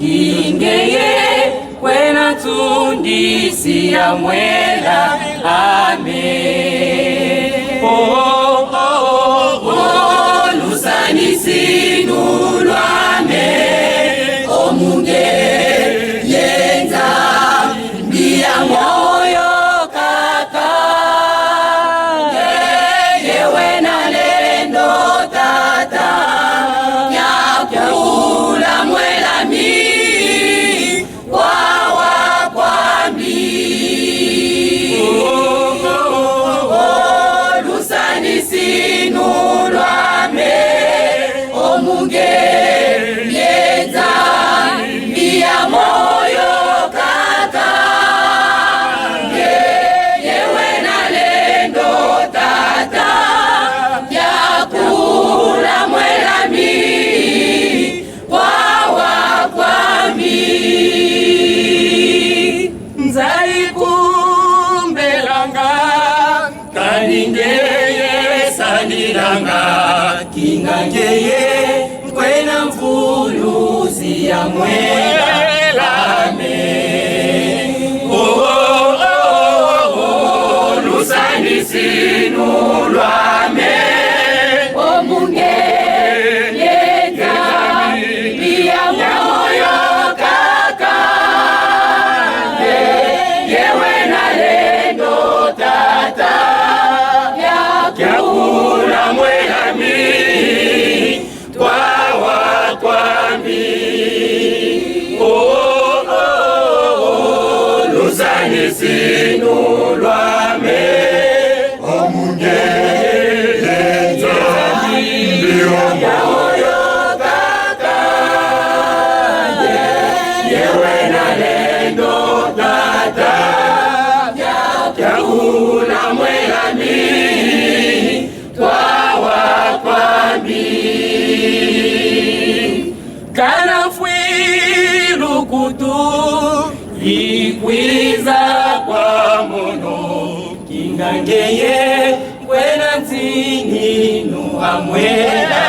ingeye kwena tundisi ya mwela amen. Oh, oh, oh, oh, lusani sinulwame omunge yenza mbia moyo kaka yewe na lendo tata yakula mwela mi wawa kwambi. Lusani sinulwame omunge yenza mbia moyo kaka yewe na lendo tata yakula mwela mi wawa kwambi. Nzai kumbelanga kaningeye sanilanga kingangeye kwena mfuluzi ya mwela amen. Oh, oh, oh, oh, oh, lusani sinulwame omunge yenza mbia moyo kaka yewe na lendo tata yakula mwela mi twawa kwambi. Oh, oh, oh, lusani sinulwame omunge yenza mbia moyo kaka yewe na lendo tata yakula mwela mi twawa kwambi. Kana fwilu kutu ikwiza kwa mono kingangeye kwena nzininu amwela